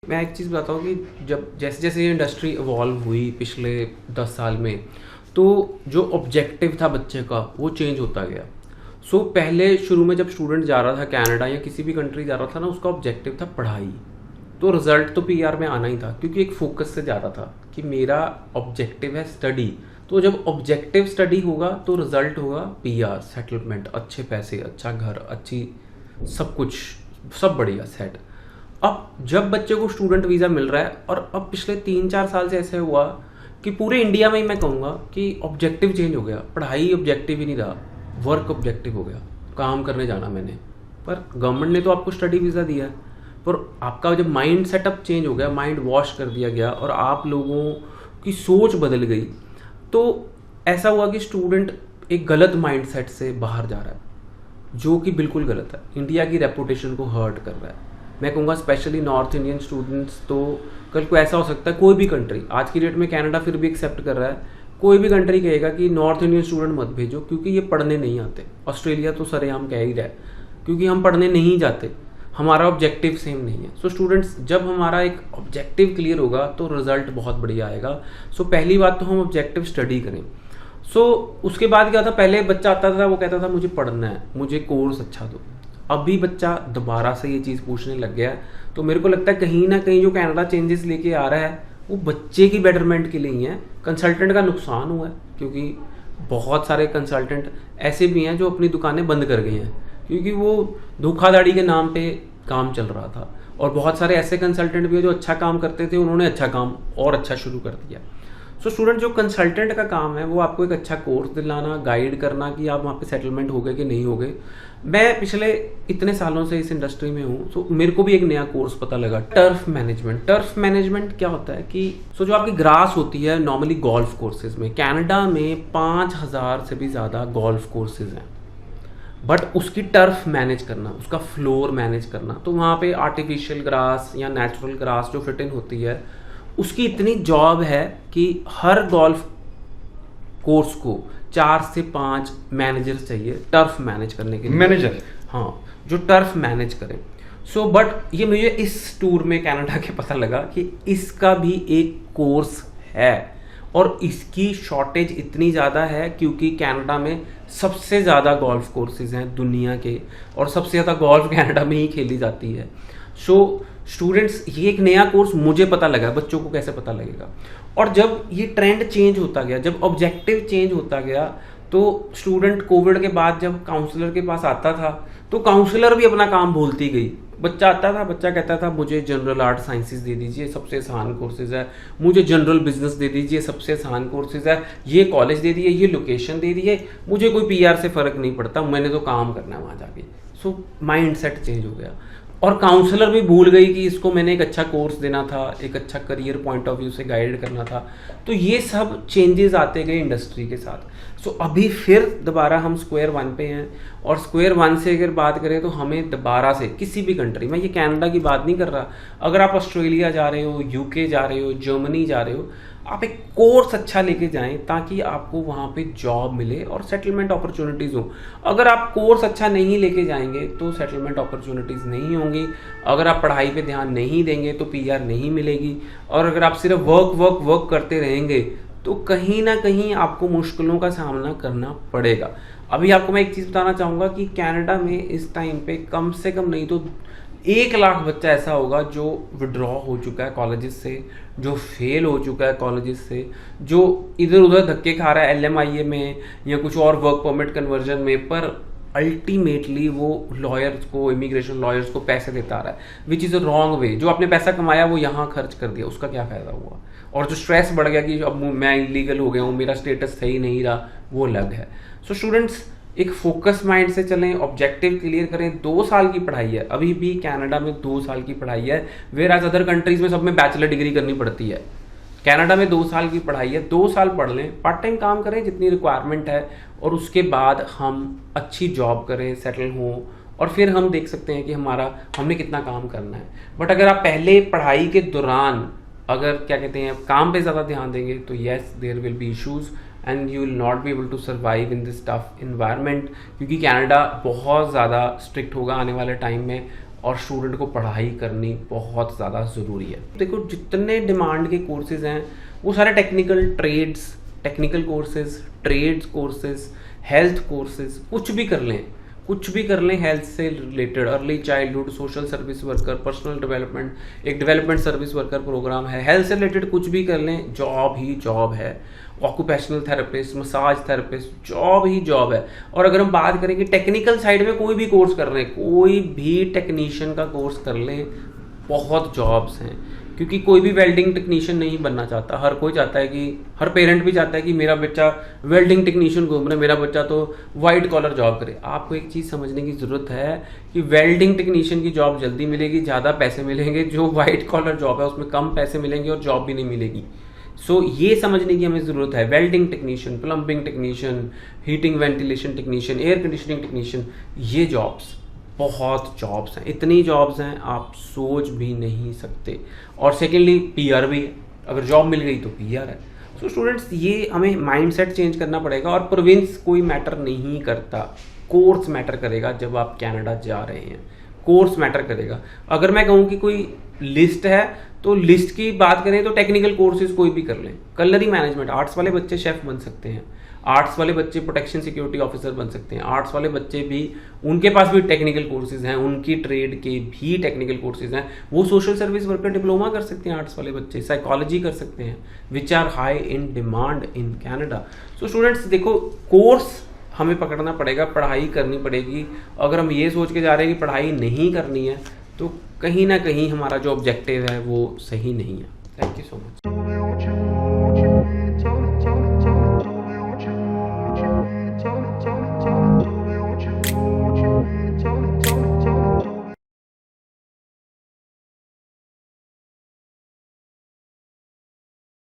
मैं एक चीज़ बताता हूँ कि जब जैसे जैसे ये इंडस्ट्री इवॉल्व हुई पिछले 10 साल में, तो जो ऑब्जेक्टिव था बच्चे का वो चेंज होता गया। सो पहले शुरू में जब स्टूडेंट जा रहा था कनाडा या किसी भी कंट्री जा रहा था ना, उसका ऑब्जेक्टिव था पढ़ाई। तो रिजल्ट तो पीआर में आना ही था, क्योंकि एक फोकस से जा रहा था कि मेरा ऑब्जेक्टिव है स्टडी। तो जब ऑब्जेक्टिव स्टडी होगा तो रिजल्ट होगा पीआर, सेटलमेंट, अच्छे पैसे, अच्छा घर, अच्छी सब कुछ, सब बढ़िया सेट। अब जब बच्चे को स्टूडेंट वीज़ा मिल रहा है, और अब पिछले 3-4 साल से ऐसे हुआ कि पूरे इंडिया में ही मैं कहूँगा कि ऑब्जेक्टिव चेंज हो गया। पढ़ाई ऑब्जेक्टिव ही नहीं रहा, वर्क ऑब्जेक्टिव हो गया, काम करने जाना मैंने। पर गवर्नमेंट ने तो आपको स्टडी वीज़ा दिया है, पर आपका जब माइंड सेटअप चेंज हो गया, माइंड वॉश कर दिया गया और आप लोगों की सोच बदल गई, तो ऐसा हुआ कि स्टूडेंट एक गलत माइंड सेट से बाहर जा रहा है, जो कि बिल्कुल गलत है, इंडिया की रेपुटेशन को हर्ट कर रहा है। मैं कहूँगा स्पेशली नॉर्थ इंडियन स्टूडेंट्स, तो कल को ऐसा हो सकता है कोई भी कंट्री, आज की डेट में कनाडा फिर भी एक्सेप्ट कर रहा है, कोई भी कंट्री कहेगा कि नॉर्थ इंडियन स्टूडेंट मत भेजो क्योंकि ये पढ़ने नहीं आते। ऑस्ट्रेलिया तो सरेआम कह ही रहा है क्योंकि हम पढ़ने नहीं जाते, हमारा ऑब्जेक्टिव सेम नहीं है। सो स्टूडेंट्स, जब हमारा एक ऑब्जेक्टिव क्लियर होगा तो रिजल्ट बहुत बढ़िया आएगा। सो पहली बात तो हम ऑब्जेक्टिव स्टडी करें। सो उसके बाद क्या था, पहले बच्चा आता था वो कहता था मुझे पढ़ना है, मुझे कोर्स अच्छा दो। अभी बच्चा दोबारा से ये चीज़ पूछने लग गया है। तो मेरे को लगता है कहीं ना कहीं जो कनाडा चेंजेस लेके आ रहा है वो बच्चे की बेटरमेंट के लिए ही है। कंसल्टेंट का नुकसान हुआ है क्योंकि बहुत सारे कंसल्टेंट ऐसे भी हैं जो अपनी दुकानें बंद कर गए हैं क्योंकि वो धोखाधड़ी के नाम पे काम चल रहा था, और बहुत सारे ऐसे कंसल्टेंट भी हैं जो अच्छा काम करते थे, उन्होंने अच्छा काम और अच्छा शुरू कर दिया। सो स्टूडेंट, जो कंसल्टेंट का काम है वो आपको एक अच्छा कोर्स दिलाना, गाइड करना कि आप वहाँ पे सेटलमेंट हो गए कि नहीं हो गए। मैं पिछले इतने सालों से इस इंडस्ट्री में हूँ, सो मेरे को भी एक नया कोर्स पता लगा, टर्फ मैनेजमेंट। टर्फ मैनेजमेंट क्या होता है कि जो आपकी ग्रास होती है नॉर्मली गोल्फ कोर्सेज में, कनाडा में 5000 से भी ज़्यादा गोल्फ कोर्सेज हैं, बट उसकी टर्फ मैनेज करना, उसका फ्लोर मैनेज करना, तो वहाँ पे आर्टिफिशियल ग्रास या नेचुरल ग्रास जो फिट इन होती है, उसकी इतनी जॉब है कि हर गोल्फ कोर्स को 4 से 5 मैनेजर चाहिए टर्फ मैनेज करने के लिए। मैनेजर, हाँ, जो टर्फ मैनेज करें। सो बट ये मुझे इस टूर में कनाडा के पता लगा कि इसका भी एक कोर्स है, और इसकी शॉर्टेज इतनी ज़्यादा है क्योंकि कनाडा में सबसे ज़्यादा गोल्फ कोर्सेज हैं दुनिया के, और सबसे ज़्यादा गोल्फ कनाडा में ही खेली जाती है। सो स्टूडेंट्स, ये एक नया कोर्स मुझे पता लगा, बच्चों को कैसे पता लगेगा। और जब ये ट्रेंड चेंज होता गया, जब ऑब्जेक्टिव चेंज होता गया, तो स्टूडेंट कोविड के बाद जब काउंसलर के पास आता था तो काउंसलर भी अपना काम भूलती गई। बच्चा आता था, बच्चा कहता था मुझे जनरल आर्ट साइंसेस दे दीजिए, सबसे आसान कोर्सेज है, मुझे जनरल बिजनेस दे दीजिए, सबसे आसान कोर्सेज है, ये कॉलेज दे दिए, ये लोकेशन दे दिए, मुझे कोई पीआर से फ़र्क नहीं पड़ता, मैंने तो काम करना है वहाँ जाके। सो माइंड सेट चेंज हो गया, और काउंसलर भी भूल गई कि इसको मैंने एक अच्छा कोर्स देना था, एक अच्छा करियर पॉइंट ऑफ व्यू से गाइड करना था। तो ये सब चेंजेस आते गए इंडस्ट्री के साथ। सो अभी फिर दोबारा हम स्क्वायर वन पे हैं, और स्क्वायर वन से अगर बात करें तो हमें दोबारा से किसी भी कंट्री में, ये कनाडा की बात नहीं कर रहा, अगर आप ऑस्ट्रेलिया जा रहे हो, यूके जा रहे हो, जर्मनी जा रहे हो, आप एक कोर्स अच्छा लेके जाएं ताकि आपको वहाँ पे जॉब मिले और सेटलमेंट अपॉर्चुनिटीज़ हो। अगर आप कोर्स अच्छा नहीं लेके जाएंगे तो सेटलमेंट अपॉर्चुनिटीज़ नहीं होंगी। अगर आप पढ़ाई पे ध्यान नहीं देंगे तो पीआर नहीं मिलेगी, और अगर आप सिर्फ वर्क वर्क वर्क करते रहेंगे तो कहीं ना कहीं आपको मुश्किलों का सामना करना पड़ेगा। अभी आपको मैं एक चीज़ बताना चाहूँगा कि कनाडा में इस टाइम पे कम से कम नहीं तो 1 लाख बच्चा ऐसा होगा जो विड्रॉ हो चुका है कॉलेजेस से, जो फेल हो चुका है कॉलेजेस से, जो इधर उधर धक्के खा रहा है एलएमआईए में या कुछ और वर्क परमिट कन्वर्जन में, पर अल्टीमेटली वो लॉयर्स को, इमिग्रेशन लॉयर्स को पैसे देता आ रहा है, which is a wrong way. जो आपने पैसा कमाया वो यहाँ खर्च कर दिया, उसका क्या फ़ायदा हुआ? और जो स्ट्रेस बढ़ गया कि अब मैं इलीगल हो गया हूँ, मेरा स्टेटस सही नहीं रहा, वो अलग है। सो स्टूडेंट्स, एक फोकस माइंड से चलें, ऑब्जेक्टिव क्लियर करें। 2 साल की पढ़ाई है, अभी भी कनाडा में 2 साल की पढ़ाई है, वेयर एज अदर कंट्रीज में सब में बैचलर डिग्री करनी पड़ती है। कनाडा में 2 साल की पढ़ाई है, 2 साल पढ़ लें, पार्ट टाइम काम करें जितनी रिक्वायरमेंट है, और उसके बाद हम अच्छी जॉब करें, सेटल हों, और फिर हम देख सकते हैं कि हमने कितना काम करना है। बट अगर आप पहले पढ़ाई के दौरान अगर क्या कहते हैं काम पे ज़्यादा ध्यान देंगे तो yes there will be issues and you will not be able to survive in this tough environment, क्योंकि कनाडा बहुत ज़्यादा स्ट्रिक्ट होगा आने वाले टाइम में। और स्टूडेंट को पढ़ाई करनी बहुत ज़्यादा ज़रूरी है। देखो जितने डिमांड के कोर्सेज हैं वो सारे technical courses, trades courses, health courses, कुछ भी कर लें हेल्थ से related, early childhood, social service worker, personal development, एक डेवलपमेंट सर्विस वर्कर प्रोग्राम है, हेल्थ से रिलेटेड कुछ भी कर लें, जॉब ही जॉब है। Occupational therapist, massage therapist, job ही जॉब है। और अगर हम बात करें कि टेक्निकल साइड में कोई भी कोर्स कर रहे हैं, कोई भी टेक्नीशियन का कोर्स कर लें, बहुत जॉब्स हैं। क्योंकि कोई भी वेल्डिंग टेक्नीशियन नहीं बनना चाहता, हर कोई चाहता है कि, हर पेरेंट भी चाहता है कि मेरा बच्चा वेल्डिंग टेक्नीशियन घूम रहा है, मेरा बच्चा तो वाइट कॉलर जॉब करे। आपको एक चीज़ समझने की ज़रूरत है कि वेल्डिंग टेक्नीशियन की जॉब जल्दी मिलेगी, ज़्यादा पैसे मिलेंगे, जो वाइट कॉलर जॉब है उसमें कम पैसे मिलेंगे और जॉब भी नहीं मिलेगी। सो ये समझने की हमें ज़रूरत है, welding technician, plumbing technician, heating ventilation technician, air conditioning technician, ये जॉब्स, बहुत जॉब्स हैं, इतनी जॉब्स हैं आप सोच भी नहीं सकते। और सेकेंडली पीआर भी है, अगर जॉब मिल गई तो पीआर है। सो स्टूडेंट्स ये हमें माइंडसेट चेंज करना पड़ेगा। और प्रोविंस कोई मैटर नहीं करता, कोर्स मैटर करेगा। जब आप कनाडा जा रहे हैं कोर्स मैटर करेगा। अगर मैं कहूँ कि कोई लिस्ट है तो लिस्ट की बात करें तो टेक्निकल कोर्सेज कोई भी कर लें। कलरी मैनेजमेंट, आर्ट्स वाले बच्चे शेफ बन सकते हैं, आर्ट्स वाले बच्चे प्रोटेक्शन सिक्योरिटी ऑफिसर बन सकते हैं, आर्ट्स वाले बच्चे भी, उनके पास भी टेक्निकल कोर्सेज हैं, उनकी ट्रेड के भी टेक्निकल कोर्सेज हैं। वो सोशल सर्विस वर्कर डिप्लोमा कर सकते हैं, आर्ट्स वाले बच्चे साइकोलॉजी कर सकते हैं, which are high in demand in Canada. So students देखो, कोर्स हमें पकड़ना पड़ेगा, पढ़ाई करनी पड़ेगी। अगर हम ये सोच के जा रहे हैं कि पढ़ाई नहीं करनी है तो कहीं ना कहीं हमारा जो ऑब्जेक्टिव है वो सही नहीं है। Thank you so much.